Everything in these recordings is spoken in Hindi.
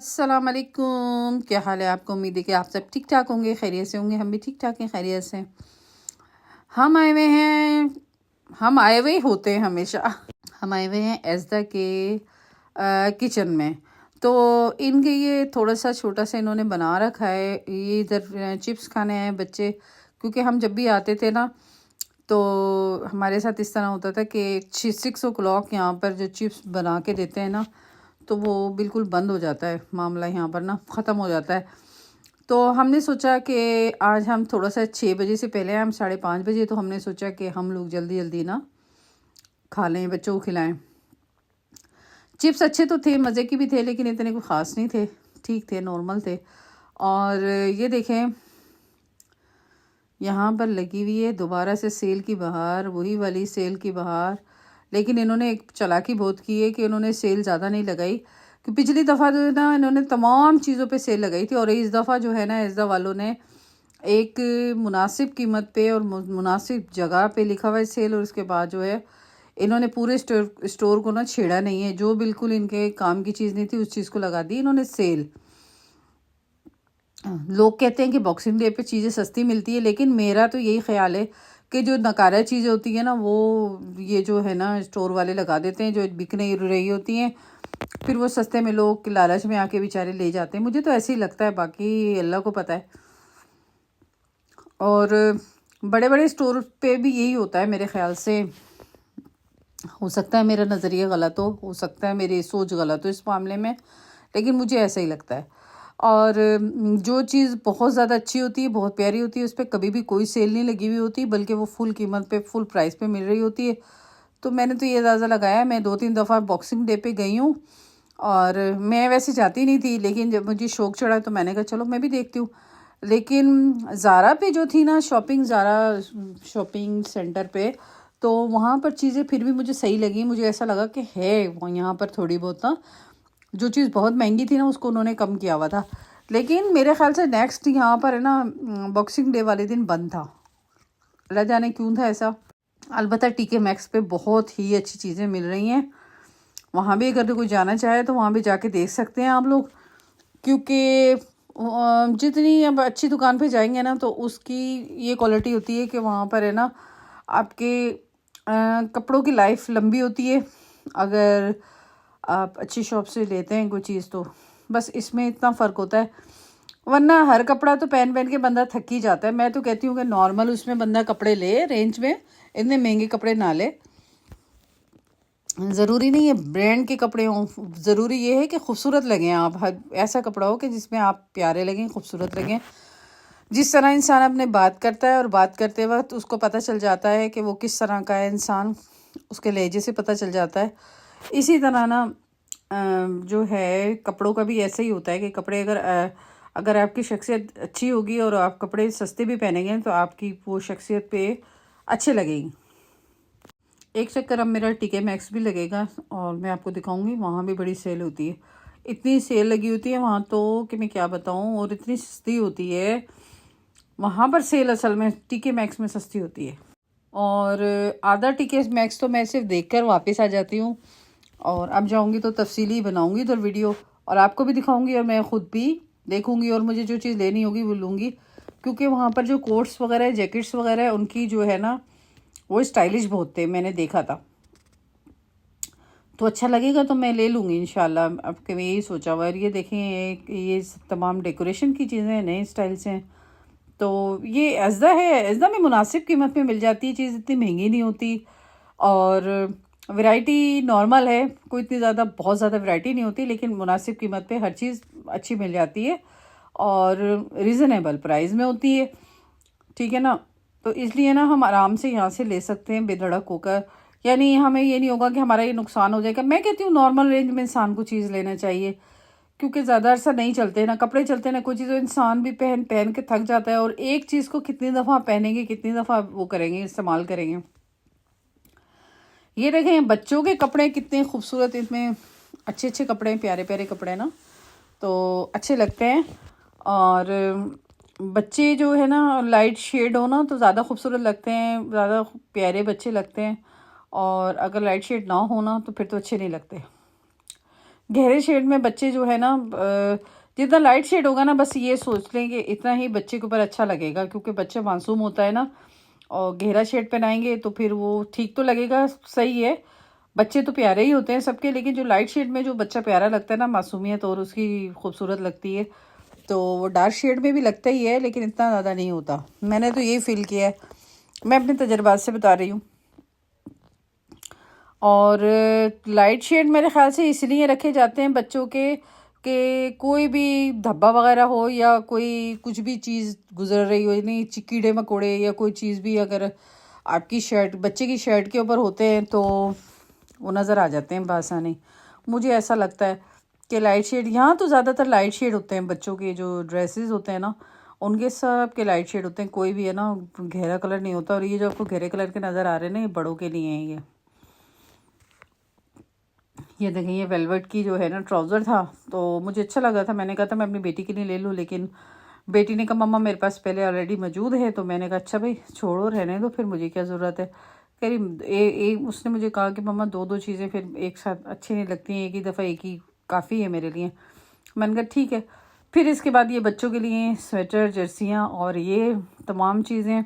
अस्सलाम वालेकुम, क्या हाल है आपको। उम्मीद है कि आप सब ठीक ठाक होंगे, खैरियत से होंगे। हम भी ठीक ठाक हैं, खैरियत से। हम आए हुए हैं, हम आए हुए होते हैं हमेशा। हम आए हुए हैं एज़दा के किचन में। तो इनके ये थोड़ा सा छोटा सा इन्होंने बना रखा है। ये इधर चिप्स खाने हैं बच्चे, क्योंकि हम जब भी आते थे ना तो हमारे साथ इस तरह होता था कि 6 o'clock यहाँ पर जो चिप्स बना के देते हैं ना, तो वो बिल्कुल बंद हो जाता है मामला, यहाँ पर ना ख़त्म हो जाता है। तो हमने सोचा कि आज हम थोड़ा सा 6 बजे से पहले, हम 5:30 बजे, तो हमने सोचा कि हम लोग जल्दी जल्दी ना खा लें, बच्चों को खिलाएं। चिप्स अच्छे तो थे, मज़े की भी थे, लेकिन इतने कोई ख़ास नहीं थे, ठीक थे, नॉर्मल थे। और ये देखें, यहाँ पर लगी हुई है दोबारा से सेल की बहार, वही वाली सेल की बहार। लेकिन इन्होंने एक चालाकी बहुत की है कि इन्होंने सेल ज़्यादा नहीं लगाई, कि पिछली दफ़ा जो है ना इन्होंने तमाम चीज़ों पे सेल लगाई थी, और इस दफ़ा जो है ना इज़्ज़ा वालों ने एक मुनासिब कीमत पे और मुनासिब जगह पे लिखा हुआ है सेल, और उसके बाद जो है इन्होंने पूरे स्टोर को ना छेड़ा नहीं है। जो बिल्कुल इनके काम की चीज़ नहीं थी उस चीज़ को लगा दी इन्होंने सेल। लोग कहते हैं कि बॉक्सिंग डे पे चीज़ें सस्ती मिलती है, लेकिन मेरा तो यही ख्याल है कि जो नकारा चीज़ें होती है ना, वो ये जो है ना स्टोर वाले लगा देते हैं, जो बिक नहीं रही होती हैं, फिर वो सस्ते में लोग लालच में आके बेचारे ले जाते हैं। मुझे तो ऐसे ही लगता है, बाकी अल्लाह को पता है। और बड़े बड़े स्टोर पे भी यही होता है मेरे ख्याल से। हो सकता है मेरा नज़रिया गलत हो सकता है मेरी सोच गलत हो इस मामले में, लेकिन मुझे ऐसा ही लगता है। और जो चीज़ बहुत ज़्यादा अच्छी होती है, बहुत प्यारी होती है, उस पर कभी भी कोई सेल नहीं लगी हुई होती, बल्कि वो फुल कीमत पे, फुल प्राइस पे मिल रही होती है। तो मैंने तो ये अंदाज़ा लगाया, मैं 2-3 दफ़ा बॉक्सिंग डे पे गई हूँ, और मैं वैसे जाती नहीं थी, लेकिन जब मुझे शौक़ चढ़ा तो मैंने कहा चलो मैं भी देखती हूँ। लेकिन ज़ारा पे जो थी ना ज़ारा शॉपिंग सेंटर पे, तो वहाँ पर चीज़ें फिर भी मुझे सही लगी। मुझे ऐसा लगा कि है वो यहाँ पर थोड़ी बहुत ना, जो चीज़ बहुत महंगी थी ना उसको उन्होंने कम किया हुआ था। लेकिन मेरे ख्याल से नेक्स्ट यहाँ पर है ना बॉक्सिंग डे वाले दिन बंद था, अल्लाह जाने क्यों था ऐसा। अलबत्ता टीके मैक्स पे बहुत ही अच्छी चीज़ें मिल रही हैं। वहाँ भी अगर कोई जाना चाहे तो वहाँ भी जाके देख सकते हैं आप लोग, क्योंकि जितनी अब अच्छी दुकान पे जाएंगे ना, तो उसकी ये क्वालिटी होती है कि वहाँ पर है ना आपके कपड़ों की लाइफ लंबी होती है, अगर आप अच्छी शॉप से लेते हैं कोई चीज़ तो। बस इसमें इतना फ़र्क होता है, वरना हर कपड़ा तो पहन पहन के बंदा थक ही जाता है। मैं तो कहती हूँ कि नॉर्मल उसमें बंदा कपड़े ले, रेंज में, इतने महंगे कपड़े ना ले। ज़रूरी नहीं है ब्रांड के कपड़े हों, ज़रूरी ये है कि खूबसूरत लगें आप। ऐसा कपड़ा हो कि जिसमें आप प्यारे लगें, खूबसूरत लगें। जिस तरह इंसान अपने बात करता है और बात करते वक्त उसको पता चल जाता है कि वो किस तरह का है इंसान, उसके लहजे से पता चल जाता है। इसी तरह ना जो है कपड़ों का भी ऐसा ही होता है कि कपड़े अगर आपकी शख्सियत अच्छी होगी और आप कपड़े सस्ते भी पहनेंगे तो आपकी वो शख्सियत पे अच्छे लगेगी। एक चक्कर अब मेरा टीके मैक्स भी लगेगा, और मैं आपको दिखाऊंगी, वहाँ भी बड़ी सेल होती है। इतनी सेल लगी होती है वहाँ तो कि मैं क्या बताऊँ, और इतनी सस्ती होती है वहाँ पर सेल। असल में टीके मैक्स में सस्ती होती है, और आधा टीके मैक्स तो मैं सिर्फ देखकर वापस आ जाती हूँ, और अब जाऊँगी तो तफसीली बनाऊँगी इधर वीडियो, और आपको भी दिखाऊँगी, और मैं ख़ुद भी देखूँगी, और मुझे जो चीज़ लेनी होगी वो लूँगी। क्योंकि वहाँ पर जो कोट्स वगैरह, जैकेट्स वगैरह है, उनकी जो है ना वो स्टाइलिश बहुत थे, मैंने देखा था। तो अच्छा लगेगा तो मैं ले लूँगी इंशाल्लाह। अब के मैं यही सोचा हुआ है। ये देखें, ये तमाम डेकोरेशन की चीज़ें हैं, नए स्टाइल से हैं। तो ये अज़दा है, अज़दा में मुनासिब कीमत में मिल जाती है चीज़, इतनी महंगी नहीं होती, और वैरायटी नॉर्मल है, कोई इतनी ज़्यादा बहुत ज़्यादा वैरायटी नहीं होती, लेकिन मुनासिब कीमत पे हर चीज़ अच्छी मिल जाती है, और रीज़नेबल प्राइस में होती है। ठीक है ना, तो इसलिए ना हम आराम से यहाँ से ले सकते हैं बेधड़क होकर। यानी हमें ये नहीं होगा कि हमारा ये नुकसान हो जाएगा। मैं कहती हूँ नॉर्मल रेंज में इंसान को चीज़ लेना चाहिए, क्योंकि ज़्यादा अरसा नहीं चलते ना कपड़े, चलते ना कोई चीज़, तो इंसान भी पहन पहन के थक जाता है, और एक चीज़ को कितनी दफ़ा पहनेंगे, कितनी दफ़ा वो करेंगे, इस्तेमाल करेंगे। ये देखें बच्चों के कपड़े कितने खूबसूरत, इसमें अच्छे अच्छे कपड़े, प्यारे प्यारे कपड़े ना, तो अच्छे लगते हैं। और बच्चे जो है ना लाइट शेड हो ना तो ज़्यादा खूबसूरत लगते हैं, ज़्यादा प्यारे बच्चे लगते हैं, और अगर लाइट शेड ना हो ना तो फिर तो अच्छे नहीं लगते। गहरे शेड में बच्चे जो है ना जितना लाइट शेड होगा ना, बस ये सोच लें कि इतना ही बच्चे के ऊपर अच्छा लगेगा, क्योंकि बच्चा मासूम होता है ना। और गहरा शेड पहनाएंगे तो फिर वो ठीक तो लगेगा, सही है। बच्चे तो प्यारे ही होते हैं सबके, लेकिन जो लाइट शेड में जो बच्चा प्यारा लगता है ना, मासूमियत और उसकी खूबसूरत लगती है, तो वो डार्क शेड में भी लगता ही है, लेकिन इतना ज़्यादा नहीं होता। मैंने तो यही फील किया है, मैं अपने तजर्बात से बता रही हूँ। और लाइट शेड मेरे ख्याल से इसलिए रखे जाते हैं बच्चों के कि कोई भी धब्बा वगैरह हो या कोई कुछ भी चीज़ गुजर रही हो, नहीं कीड़े मकोड़े या कोई चीज़ भी अगर आपकी शर्ट, बच्चे की शर्ट के ऊपर होते हैं तो वो नज़र आ जाते हैं बआसानी। मुझे ऐसा लगता है कि लाइट शेड, यहाँ तो ज़्यादातर लाइट शेड होते हैं बच्चों के जो ड्रेसेस होते हैं ना, उनके सब के लाइट शेड होते हैं, कोई भी है ना गहरा कलर नहीं होता। और ये जो आपको गहरे कलर के नज़र आ रहे हैं ना, ये बड़ों के लिए हैं। ये देखें, ये वेलवेट की जो है ना ट्राउज़र था, तो मुझे अच्छा लगा था। मैंने कहा था मैं अपनी बेटी के लिए ले लूँ, लेकिन बेटी ने कहा मम्मा मेरे पास पहले ऑलरेडी मौजूद है। तो मैंने कहा अच्छा भाई छोड़ो, रहने दो, फिर मुझे क्या ज़रूरत है। कह रही उसने मुझे कहा कि मम्मा दो दो चीज़ें फिर एक साथ अच्छी नहीं लगती हैं, एक ही दफ़ा एक ही काफ़ी है मेरे लिए। मैंने कहा ठीक है। फिर इसके बाद ये बच्चों के लिए स्वेटर, जर्सियाँ और ये तमाम चीज़ें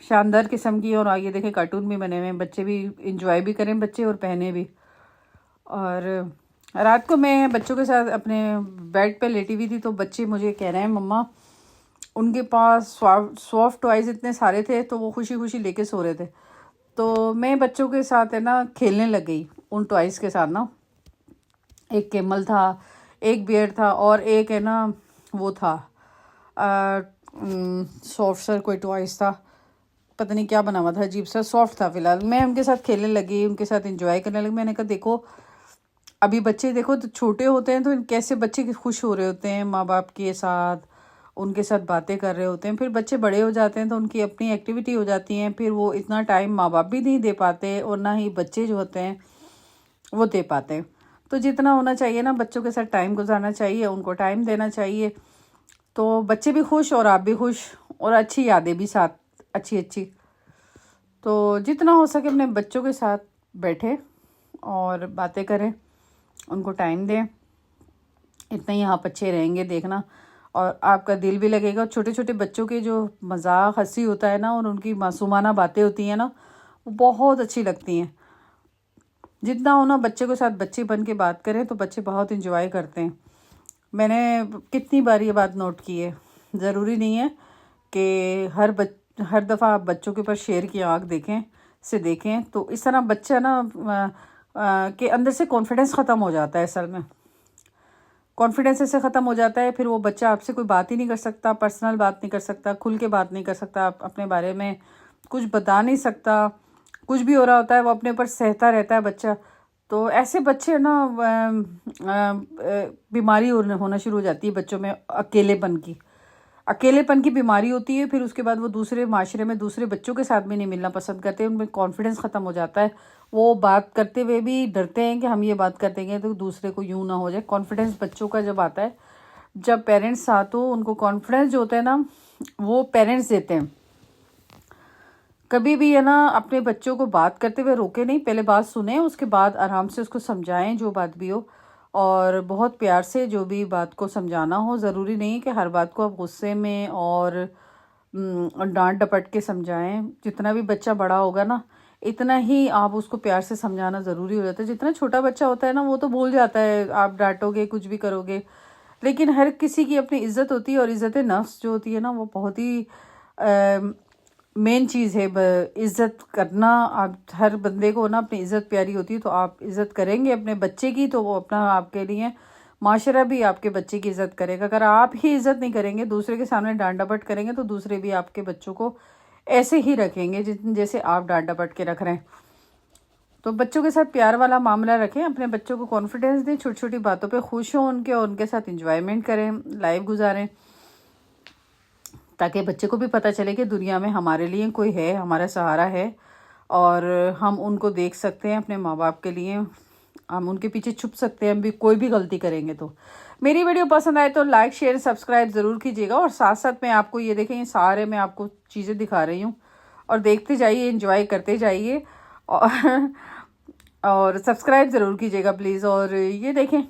शानदार किस्म की। और आगे देखें कार्टून भी बने हुए हैं, बच्चे भी इंजॉय भी करें बच्चे और पहने भी। और रात को मैं बच्चों के साथ अपने बेड पे लेटी हुई थी, तो बच्चे मुझे कह रहे हैं मम्मा, उनके पास सॉफ्ट टॉयज़ इतने सारे थे, तो वो खुशी खुशी लेके सो रहे थे। तो मैं बच्चों के साथ है ना खेलने लग गई उन टॉयज़ के साथ ना। एक कैमल था, एक बियर था, और एक है ना वो था सॉफ्ट सा कोई टॉयज़ था, पता नहीं क्या बना हुआ था, अजीब सा सॉफ्ट था। फिलहाल मैं उनके साथ खेलने लगी, उनके साथ एंजॉय करने लगी। मैंने कहा देखो अभी बच्चे देखो तो छोटे होते हैं, तो कैसे बच्चे खुश हो रहे होते हैं माँ बाप के साथ, उनके साथ बातें कर रहे होते हैं। फिर बच्चे बड़े हो जाते हैं तो उनकी अपनी एक्टिविटी हो जाती हैं, फिर वो इतना टाइम माँ बाप भी नहीं दे पाते और ना ही बच्चे जो होते हैं वो दे पाते हैं। तो जितना होना चाहिए ना बच्चों के साथ टाइम गुजारना चाहिए, उनको टाइम देना चाहिए, तो बच्चे भी खुश और आप भी खुश, और अच्छी यादें भी साथ अच्छी अच्छी। तो जितना हो सके अपने बच्चों के साथ बैठे और बातें करें, उनको टाइम दें, इतना ही आप अच्छे रहेंगे देखना, और आपका दिल भी लगेगा। छोटे छोटे बच्चों के जो मजाक हंसी होता है ना, और उनकी मासूमाना बातें होती हैं ना, वो बहुत अच्छी लगती हैं। जितना हो ना बच्चे के साथ बच्चे बन के बात करें तो बच्चे बहुत इंजॉय करते हैं। मैंने कितनी बार ये बात नोट की है। ज़रूरी नहीं है कि हर दफ़ा आप बच्चों के ऊपर शेर की आँख देखें, तो इस तरह बच्चा ना के अंदर से कॉन्फिडेंस ख़त्म हो जाता है। असल में कॉन्फिडेंस ऐसे ख़त्म हो जाता है, फिर वो बच्चा आपसे कोई बात ही नहीं कर सकता, पर्सनल बात नहीं कर सकता, खुल के बात नहीं कर सकता, अपने बारे में कुछ बता नहीं सकता। कुछ भी हो रहा होता है वो अपने ऊपर सहता रहता है बच्चा। तो ऐसे बच्चे ना बीमारी होना शुरू हो जाती है बच्चों में, अकेलेपन की बीमारी होती है। फिर उसके बाद वो दूसरे माशरे में दूसरे बच्चों के साथ भी नहीं मिलना पसंद करते, उनमें कॉन्फिडेंस ख़त्म हो जाता है। वो बात करते हुए भी डरते हैं कि हम ये बात करते हैं तो दूसरे को यूँ ना हो जाए। कॉन्फिडेंस बच्चों का जब आता है, जब पेरेंट्स साथ हो, उनको कॉन्फिडेंस जो होता है ना वो पेरेंट्स देते हैं। कभी भी है ना अपने बच्चों को बात करते हुए रोके नहीं, पहले बात सुने, उसके बाद आराम से उसको समझाएं जो बात भी हो, और बहुत प्यार से जो भी बात को समझाना हो। ज़रूरी नहीं कि हर बात को आप गुस्से में और डांट डपट के समझाएं। जितना भी बच्चा बड़ा होगा ना, इतना ही आप उसको प्यार से समझाना ज़रूरी हो जाता है। जितना छोटा बच्चा होता है ना, वो तो भूल जाता है, आप डांटोगे कुछ भी करोगे, लेकिन हर किसी की अपनी इज़्ज़त होती है, और इज़्ज़त नफ्स जो होती है ना, वो बहुत ही मेन चीज़ है। इज़्ज़त करना, आप हर बंदे को ना अपनी इज़्ज़त प्यारी होती है, तो आप इज़्ज़त करेंगे अपने बच्चे की, तो वो अपना आपके लिए माशरा भी आपके बच्चे की इज़्ज़त करेगा। अगर आप ही इज़्ज़त नहीं करेंगे, दूसरे के सामने डांट डपट करेंगे, तो दूसरे भी आपके बच्चों को ऐसे ही रखेंगे जैसे आप डांट डपट के रख रहे हैं। तो बच्चों के साथ प्यार वाला मामला रखें, अपने बच्चों को कॉन्फिडेंस दें, छोटी छोटी बातों पे खुश हों उनके, और उनके साथ इंजॉयमेंट करें, लाइफ गुजारें, ताकि बच्चे को भी पता चले कि दुनिया में हमारे लिए कोई है, हमारा सहारा है, और हम उनको देख सकते हैं अपने माँ बाप के लिए, हम उनके पीछे छुप सकते हैं, हम भी कोई भी गलती करेंगे तो। मेरी वीडियो पसंद आए तो लाइक शेयर सब्सक्राइब ज़रूर कीजिएगा, और साथ साथ में आपको ये देखें, ये सारे मैं आपको चीज़ें दिखा रही हूँ, और देखते जाइए, एंजॉय करते जाइए। और और सब्सक्राइब ज़रूर कीजिएगा प्लीज़। और ये देखें,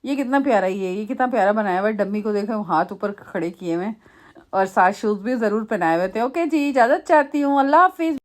ये कितना प्यारा ये कितना प्यारा बनाया हुआ है। डम्मी को देखें, हाथ ऊपर खड़े किए हुए, और साथ शूज़ भी ज़रूर पहनाए हुए थे। ओके जी, इजाज़त चाहती हूँ, अल्लाह हाफिज़।